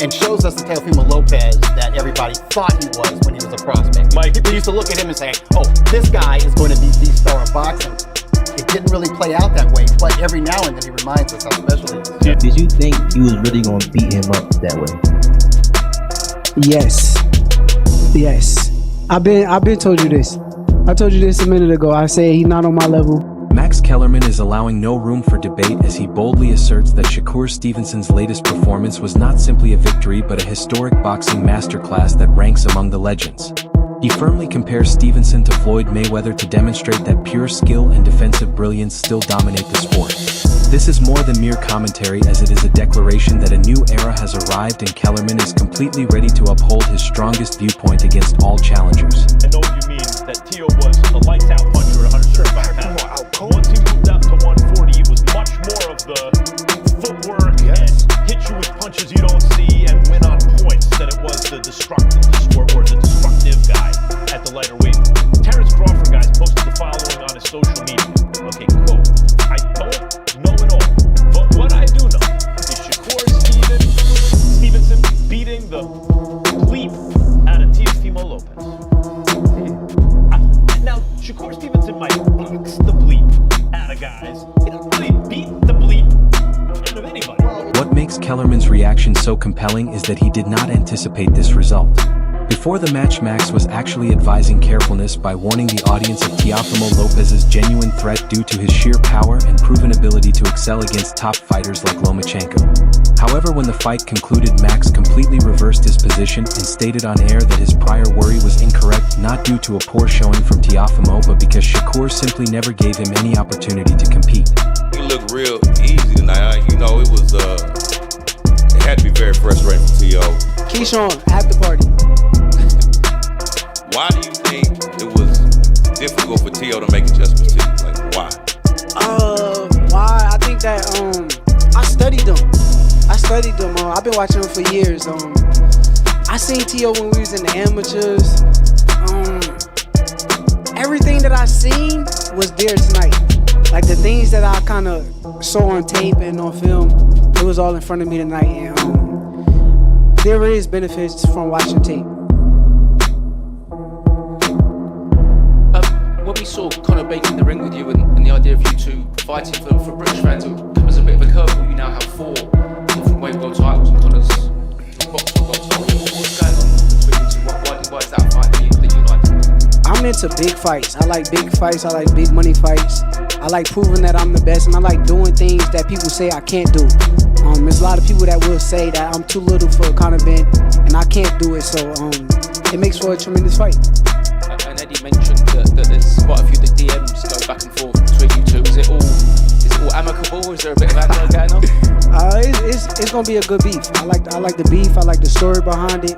and shows us the Teofimo Lopez that everybody thought he was when he was a prospect. People used to look at him and say, oh, this guy is going to be the star of boxing. It didn't really play out that way, but every now and then he reminds us how special he is. Did you think he was really going to beat him up that way? Yes. I've been told you this. I told you this a minute ago. I said he's not on my level. Max Kellerman is allowing no room for debate as he boldly asserts that Shakur Stevenson's latest performance was not simply a victory but a historic boxing masterclass that ranks among the legends. He firmly compares Stevenson to Floyd Mayweather to demonstrate that pure skill and defensive brilliance still dominate the sport. This is more than mere commentary, as it is a declaration that a new era has arrived and Kellerman is completely ready to uphold his strongest viewpoint against all challengers. I know what you mean, that Teo was a lights-out puncher at 135 pounds. Once he moved up to 140, it was much more of the footwork and hit you with punches you don't see and win on points than it was the destructive guy at the lighter weight. Terrence Crawford, guys, posted the following on his social media. Okay, quote, I don't know it all, but what I do know is Shakur Stevenson beating the bleep out of Teofimo Lopez. Now, Shakur Stevenson might box the bleep out of guys. He doesn't really beat the bleep out of anybody. What makes Kellerman's reaction so compelling is that he did not anticipate this result. Before the match, Max was actually advising carefulness by warning the audience of Teofimo Lopez's genuine threat due to his sheer power and proven ability to excel against top fighters like Lomachenko. However, when the fight concluded, Max completely reversed his position and stated on air that his prior worry was incorrect, not due to a poor showing from Teofimo, but because Shakur simply never gave him any opportunity to compete. You look real easy tonight. You know, it had to be very frustrating for Teo. Keyshawn, after party. Why do you think it was difficult for Teo to make adjustments to you? Like, why? Why? I think that I studied them. I've been watching them for years. I seen Teo when we was in the amateurs. Everything that I seen was there tonight. Like the things that I kind of saw on tape and on film, it was all in front of me tonight. And there is benefits from watching tape. When we saw Conor Bacon in the ring with you and the idea of you two fighting for British fans, it was a bit of a curveball. You now have 4 different weight world titles and Conor's boxing world title. What's going on between you two? Why is that fight that united? I'm into big fights. I like big fights. I like big money fights. I like proving that I'm the best, and I like doing things that people say I can't do. There's a lot of people that will say that I'm too little for Conor Ben, and I can't do it. So it makes for a tremendous fight. And Eddie mentioned that there's quite a few DMs go back and forth between you two. Is it all amicable? Is there a bit of anger going on? It's gonna be a good beef. I like the beef. I like the story behind it,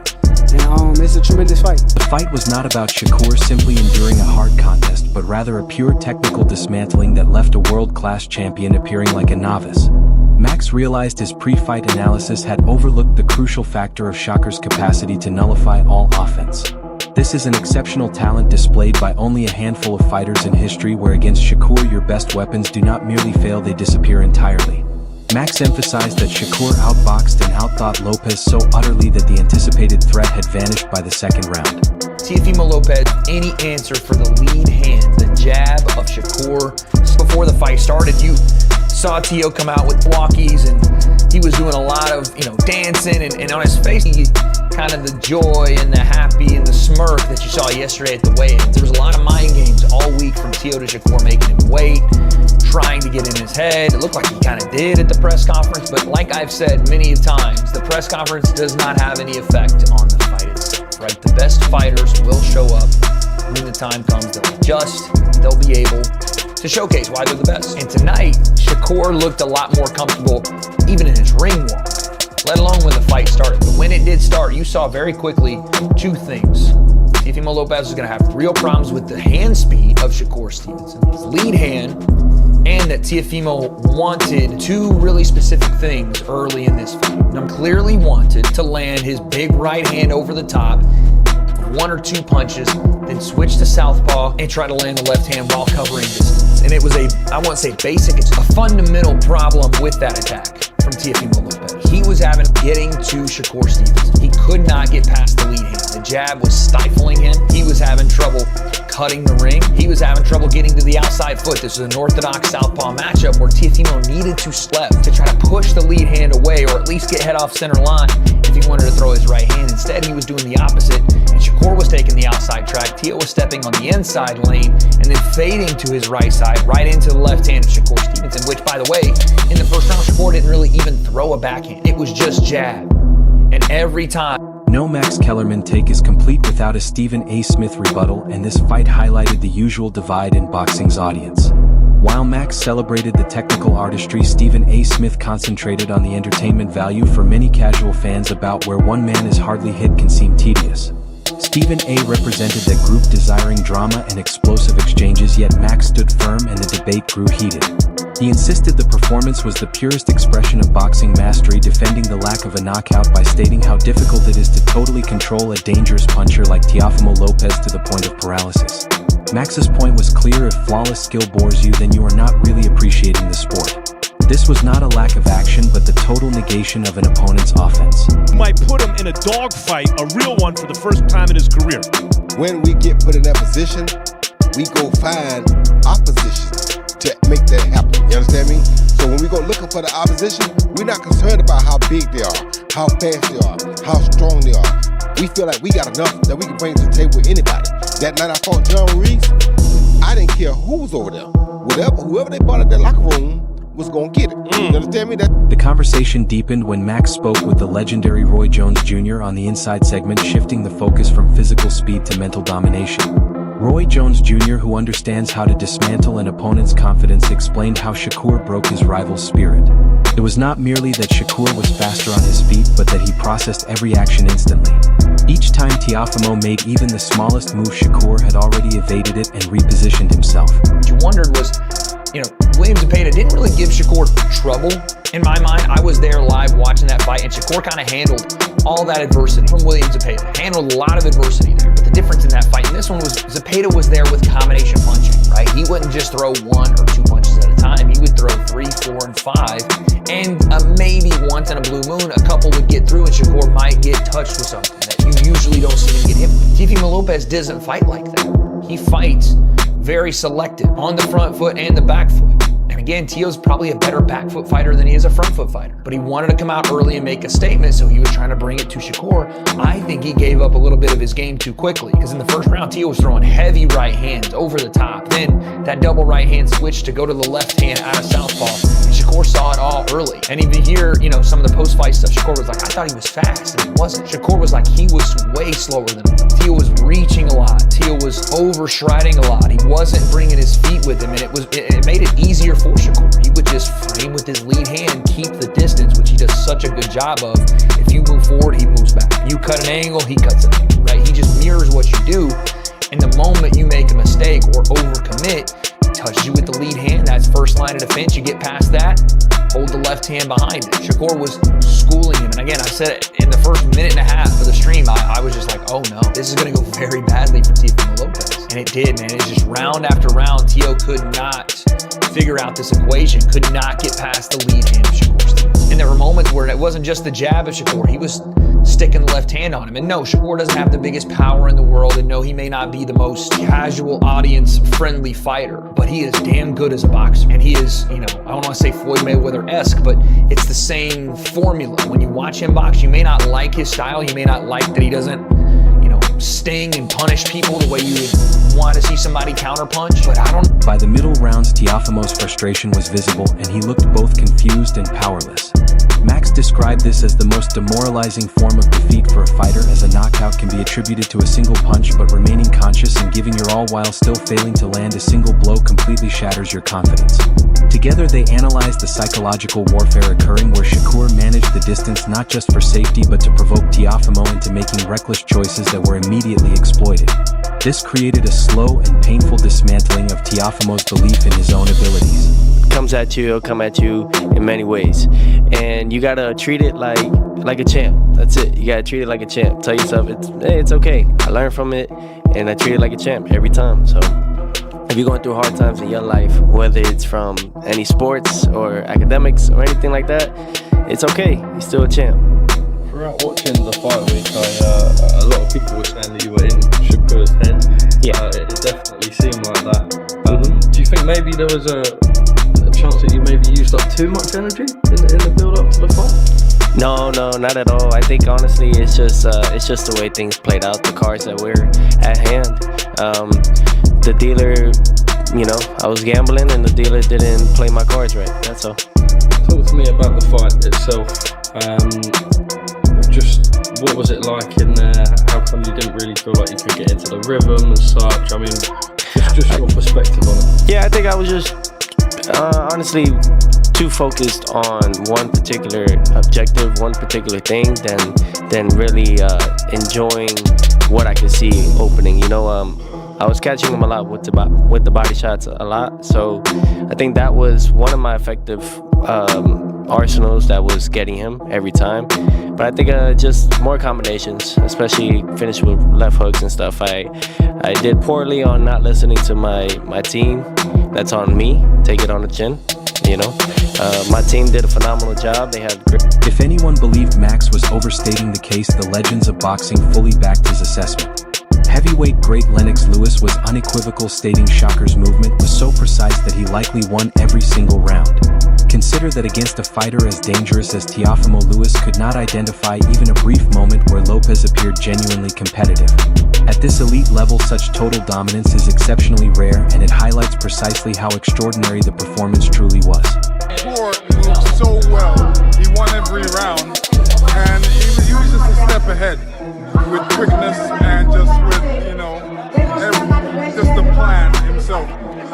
and it's a tremendous fight. The fight was not about Shakur simply enduring a hard contest, but rather a pure technical dismantling that left a world-class champion appearing like a novice. Max realized his pre-fight analysis had overlooked the crucial factor of Shakur's capacity to nullify all offense. This is an exceptional talent displayed by only a handful of fighters in history, where against Shakur your best weapons do not merely fail, they disappear entirely. Max emphasized that Shakur outboxed and outthought Lopez so utterly that the anticipated threat had vanished by the second round. Teofimo Lopez, any answer for the lead hand, the jab of Shakur? Before the fight started, you saw Teo come out with walkies and he was doing a lot of, dancing and on his face, kind of the joy and the happy and the smirk that you saw yesterday at the weigh-ins. There was a lot of mind games all week from Teo to Shakur, making him wait, trying to get in his head. It looked like he kind of did at the press conference, but like I've said many times, the press conference does not have any effect on the fight itself, right? The best fighters will show up when the time comes. They'll adjust, they'll be able to showcase why they're the best. And tonight, Shakur looked a lot more comfortable even in his ring walk, let alone when the fight started. But when it did start, you saw very quickly 2 things. Teofimo Lopez was going to have real problems with the hand speed of Shakur Stevenson, his lead hand, and that Teofimo wanted 2 really specific things early in this fight. Clearly wanted to land his big right hand over the top, 1 or 2 punches, then switch to southpaw and try to land the left hand while covering distance. And it was I won't say basic, it's a fundamental problem with that attack. from Teofimo Lopez. He was having getting to Shakur Stevenson. He could not get past the lead hand. The jab was stifling him. He was having trouble cutting the ring. He was having trouble getting to the outside foot. This was an orthodox southpaw matchup where Teofimo needed to step to try to push the lead hand away, or at least get head off center line if he wanted to throw his right hand. Instead, he was doing the opposite, and Shakur was taking the outside track. Teo was stepping on the inside lane and then fading to his right side, right into the left hand of Shakur Stevenson, which, by the way, in the first round, Shakur didn't really even throw a backhand. It was just jab. And every time, No Max Kellerman take is complete without a Stephen A. Smith rebuttal, and this fight highlighted the usual divide in boxing's audience. While Max celebrated the technical artistry, Stephen A. Smith concentrated on the entertainment value. For many casual fans, about where one man is hardly hit can seem tedious. Stephen A. represented that group desiring drama and explosive exchanges, yet Max stood firm and the debate grew heated. He insisted the performance was the purest expression of boxing mastery, defending the lack of a knockout by stating how difficult it is to totally control a dangerous puncher like Teofimo Lopez to the point of paralysis. Max's point was clear: if flawless skill bores you, then you are not really appreciating the sport. This was not a lack of action, but the total negation of an opponent's offense. Might put him in a dogfight, a real one, for the first time in his career. When we get put in that position, we go find opposition to make that happen. You understand me? So when we go looking for the opposition, we're not concerned about how big they are, how fast they are, how strong they are. We feel like we got enough that we can bring to the table with anybody. That night I fought John Reese, I didn't care who was over there. Whoever they brought in that locker room was going to get it. You understand me? The conversation deepened when Max spoke with the legendary Roy Jones Jr. on the inside segment, shifting the focus from physical speed to mental domination. Roy Jones Jr., who understands how to dismantle an opponent's confidence, explained how Shakur broke his rival's spirit. It was not merely that Shakur was faster on his feet, but that he processed every action instantly. Each time Teofimo made even the smallest move, Shakur had already evaded it and repositioned himself. what you wondered was, William Zepeda didn't really give Shakur trouble. In my mind, I was there live watching that fight, and Shakur kind of handled all that adversity from William Zepeda. Handled a lot of adversity there. But the difference in that fight, and this one was, Zepeda was there with combination punching, right? He wouldn't just throw 1 or 2 punches at a time. He would throw 3, 4, and 5. And maybe once in a blue moon, a couple would get through, and Shakur might get touched with something that you usually don't see him get hit with. Teofimo Lopez doesn't fight like that. He fights very selective on the front foot and the back foot. And again, Teo's probably a better back foot fighter than he is a front foot fighter. But he wanted to come out early and make a statement, so he was trying to bring it to Shakur. I think he gave up a little bit of his game too quickly, because in the first round, Teo was throwing heavy right hands over the top. Then that double right hand switch to go to the left hand out of southpaw. And Shakur saw it all early. And even here, some of the post-fight stuff, Shakur was like, I thought he was fast, and he wasn't. Shakur was like, he was way slower than him. Teo was reaching a lot. Teo was overstriding a lot. He wasn't bringing his feet with him, and it made it easier for Shakur. He would just frame with his lead hand, keep the distance, which he does such a good job of. If you move forward, he moves back. You cut an angle, he cuts an angle, right? He just mirrors what you do. And the moment you make a mistake or overcommit, he touches you with the lead hand. That's first line of defense. You get past that, hold the left hand behind it. Shakur was schooling him. And again, I said it in the first minute and a half of the stream, I was just like, oh no, this is going to go very badly for Teofimo Lopez. And it did, man. It's just round after round, Teo could not figure out this equation, could not get past the lead hand of Shakur Stevenson. And there were moments where it wasn't just the jab of Shakur, he was sticking the left hand on him. And no, Shakur doesn't have the biggest power in the world, and no, he may not be the most casual, audience-friendly fighter, but he is damn good as a boxer. And he is, I don't want to say Floyd Mayweather-esque, but it's the same formula. When you watch him box, you may not like his style, you may not like that he doesn't, sting and punish people the way you would want to see somebody counterpunch, but I don't. By the middle rounds, Teofimo's frustration was visible, and he looked both confused and powerless. Max described this as the most demoralizing form of defeat for a fighter, as a knockout can be attributed to a single punch, but remaining conscious and giving your all while still failing to land a single blow completely shatters your confidence. Together, they analyzed the psychological warfare occurring, where Shakur managed the distance not just for safety but to provoke Teofimo into making reckless choices that were immediately exploited. This created a slow and painful dismantling of Teofimo's belief in his own abilities. Comes at you, it'll come at you in many ways, and you gotta treat it like a champ. That's it. You gotta treat it like a champ. Tell yourself it's okay. I learned from it, and I treat it like a champ every time. So if you're going through hard times in your life, whether it's from any sports or academics or anything like that, it's okay. He's still a champ. Throughout watching the fight week, a lot of people were saying that you were in Shakur's head. Yeah. It definitely seemed like that. Do you think maybe there was a chance that you maybe used up too much energy in the build-up to the fight? No, not at all. I think honestly, it's just the way things played out, the cards that were at hand. The dealer, I was gambling, and the dealer didn't play my cards right. That's all. Talk to me about the fight itself. Just what was it like in there? How come you didn't really feel like you could get into the rhythm and such? I mean, just your perspective on it. Yeah, I think I was just honestly too focused on one particular objective, one particular thing, than really enjoying what I could see opening. I was catching him a lot with the body shots a lot, so I think that was one of my effective arsenals that was getting him every time. But I think just more combinations, especially finishing with left hooks and stuff. I did poorly on not listening to my team. That's on me. Take it on the chin. My team did a phenomenal job. They had great. If anyone believed Max was overstating the case, the legends of boxing fully backed his assessment. Heavyweight great Lennox Lewis was unequivocal, stating Shakur's movement was so precise that he likely won every single round. Consider that against a fighter as dangerous as Teofimo Lopez could not identify even a brief moment where Lopez appeared genuinely competitive. At this elite level, such total dominance is exceptionally rare, and it highlights precisely how extraordinary the performance truly was. Shakur moved so well. He won every round, and he was just a step ahead with quickness and just with, just the plan himself.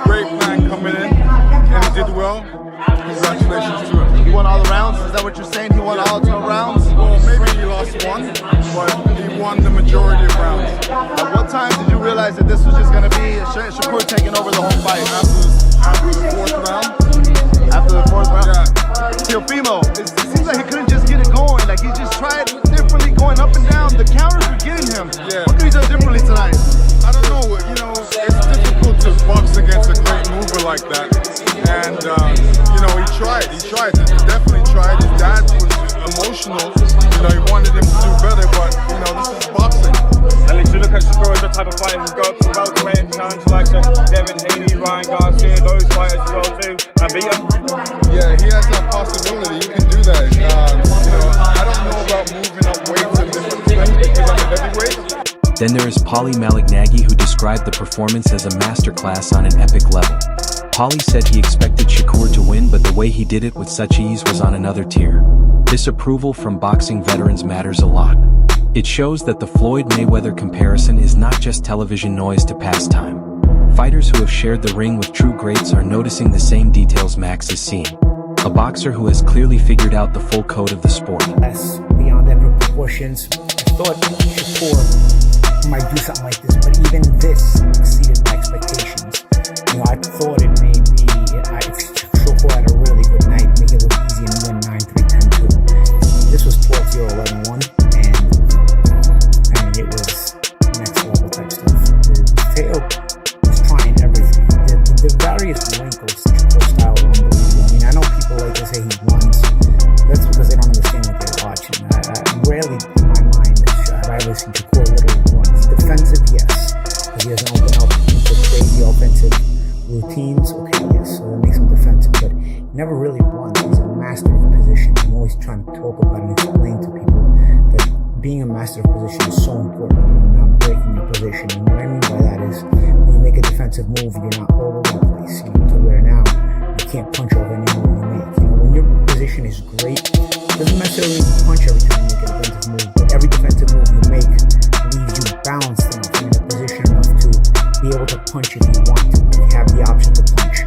Great plan coming in, and he did well. Congratulations to him. He won all the rounds? Is that what you're saying? He won all 12 rounds? Well, maybe he lost one, but he won the majority of rounds. At what time did you realize that this was just going to be Shakur taking over the whole fight? After the fourth round. After the fourth round? Yeah. Teofimo, it seems like he couldn't just get it going. Like he just tried differently going up and down. The counters were getting him. Yeah. What could he do differently tonight? I don't know. It's difficult to box against a great mover like that. And, he tried. He definitely tried. His dad was emotional. He wanted him to do better, but, this is boxing. At least you look at Shakur as the type of fighter who's got some welterweight and challenge like Devin Haney, Ryan Garcia, those fighters as well too, and beat them. Yeah, he has that possibility. You can do that. I don't know about moving up weights and different things because I'm a heavyweight. Then there is Paulie Malignaggi, who described the performance as a masterclass on an epic level. Paulie said he expected Shakur to win, but the way he did it with such ease was on another tier. This approval from boxing veterans matters a lot. It shows that the Floyd Mayweather comparison is not just television noise to pass time. Fighters who have shared the ring with true greats are noticing the same details Max is seeing. A boxer who has clearly figured out the full code of the sport. That's beyond epic proportions. I thought Shakur might do something like this, but even this exceeded my expectations. I thought it may be, if Shakur had a really good night, make it look easy and win 9-3, 10-2. This was 12-0, 11-1, and it was next level type stuff. Teo was trying everything. The various wrinkles to Shakur's style are unbelievable. I know people like to say he runs. That's because they don't understand what they're watching. I rarely, in my mind, have I listened to Shakur literally runs. Defensive, yes, because he doesn't open up into crazy offensive routines. Okay, yes, so that makes him defensive, but he never really runs. He's a master of position. I'm always trying to talk about and explain to people that being a master of position is so important. Not breaking your position. And what I mean by that is when you make a defensive move, you're not all over the place. To where now you can't punch over any move you make. When your position is great, it doesn't necessarily mean you punch every time you make a defensive move, but every defensive move you make leaves you balanced enough and in a position enough to be able to punch if you want to, if you have the option to punch.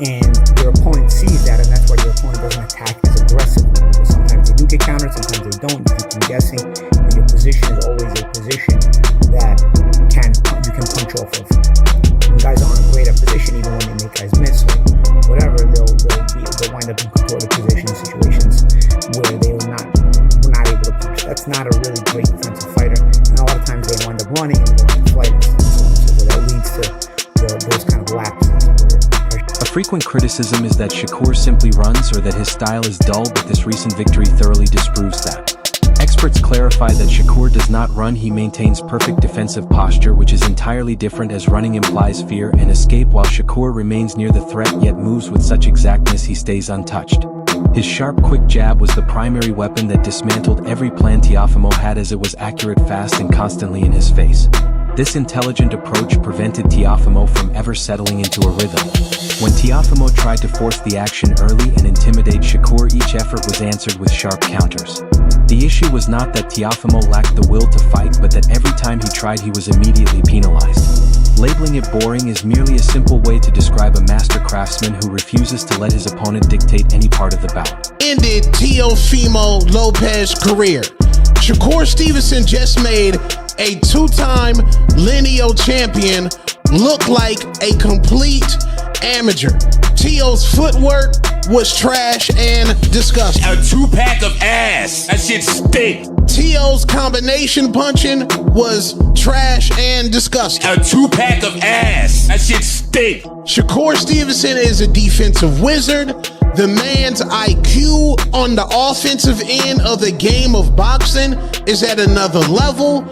And your opponent sees that, and that's why your opponent doesn't attack as aggressively. Because sometimes they do get countered, sometimes they don't. You keep them guessing, but your position is always a position that you can punch off of. When guys aren't great at position, even when they make guys miss or whatever, they'll wind up in contorted position situations where were not able to punch. That's not a really great defensive fighter, and a lot of times they wind up running and going to flight and stuff. So that leads to those kind of lapses. A frequent criticism is that Shakur simply runs or that his style is dull, but this recent victory thoroughly disproves that. Experts clarify that Shakur does not run, he maintains perfect defensive posture, which is entirely different, as running implies fear and escape, while Shakur remains near the threat yet moves with such exactness he stays untouched. His sharp, quick jab was the primary weapon that dismantled every plan Teofimo had, as it was accurate, fast, and constantly in his face. This intelligent approach prevented Teofimo from ever settling into a rhythm. When Teofimo tried to force the action early and intimidate Shakur, each effort was answered with sharp counters. The issue was not that Teofimo lacked the will to fight, but that every time he tried he was immediately penalized. Labeling it boring is merely a simple way to describe a master craftsman who refuses to let his opponent dictate any part of the bout. Ended Teofimo Lopez's career. Shakur Stevenson just made a two-time lineal champion look like a complete amateur. Teo's footwork was trash and disgusting. A 2-pack of ass. That shit stink. Teo's combination punching was trash and disgusting. A 2-pack of ass. That shit stink. Shakur Stevenson is a defensive wizard. The man's IQ on the offensive end of the game of boxing is at another level.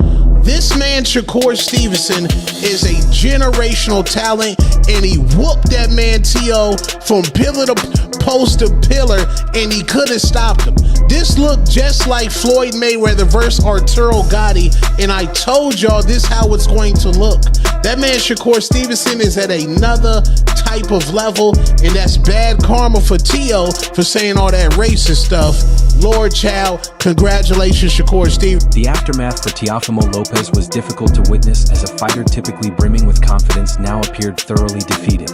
This man, Shakur Stevenson, is a generational talent, and he whooped that man Teo from pillar to post to pillar, and he couldn't stop him. This looked just like Floyd Mayweather versus Arturo Gatti, and I told y'all this how it's going to look. That man, Shakur Stevenson, is at another type of level, and that's bad karma for Teo for saying all that racist stuff. Lord child, congratulations, Shakur Stevenson. The aftermath for Teofimo Lopez was difficult to witness, as a fighter typically brimming with confidence now appeared thoroughly defeated.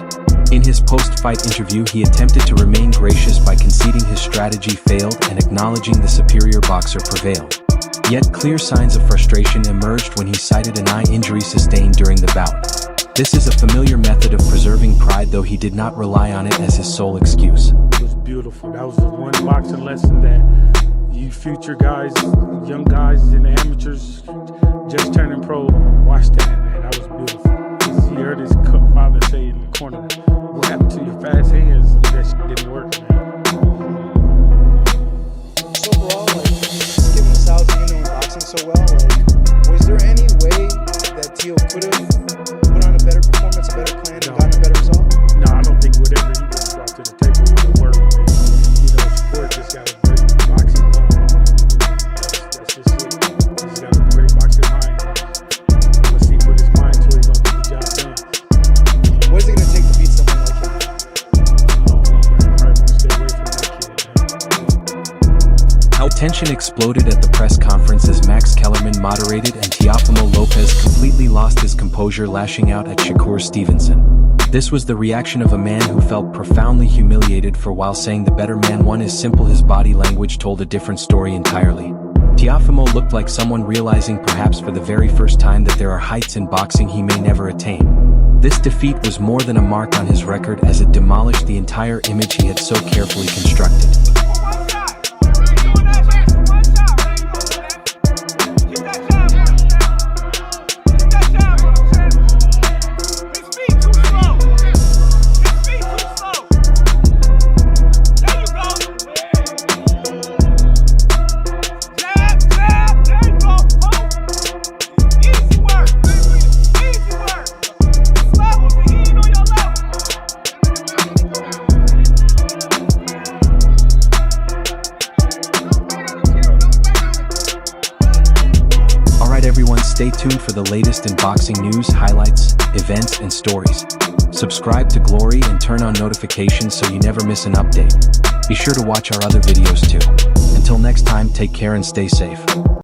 In his post-fight interview, he attempted to remain gracious by conceding his strategy failed and acknowledging the superior boxer prevailed. Yet clear signs of frustration emerged when he cited an eye injury sustained during the bout. This is a familiar method of preserving pride, though he did not rely on it as his sole excuse. It was beautiful. That was the one boxing lesson that you future guys, young guys and the amateurs just turning pro, watch that, man. That was beautiful. You heard his father say in the corner, what happened to your fast hands? That shit didn't work, man. So overall, given the styles that you know in boxing so well, was there any way that Teo could have put on a better performance, a better plan, and gotten a better result? No, I don't think whatever he was brought to the table would have worked, man. Shakur just got a great boxing mind. That's just it. He's got a great boxing mind. Once he put his mind to it, he's going to get the job done. What is it going to take to beat someone like him? Tension exploded at the press conference as Max Kellerman moderated and Teofimo Lopez completely lost his composure, lashing out at Shakur Stevenson. This was the reaction of a man who felt profoundly humiliated, for while saying the better man won is simple, his body language told a different story entirely. Teofimo looked like someone realizing, perhaps for the very first time, that there are heights in boxing he may never attain. This defeat was more than a mark on his record, as it demolished the entire image he had so carefully constructed. Everyone, stay tuned for the latest in boxing news, highlights, events, and stories. Subscribe to Glory and turn on notifications so you never miss an update. Be sure to watch our other videos too. Until next time, take care and stay safe.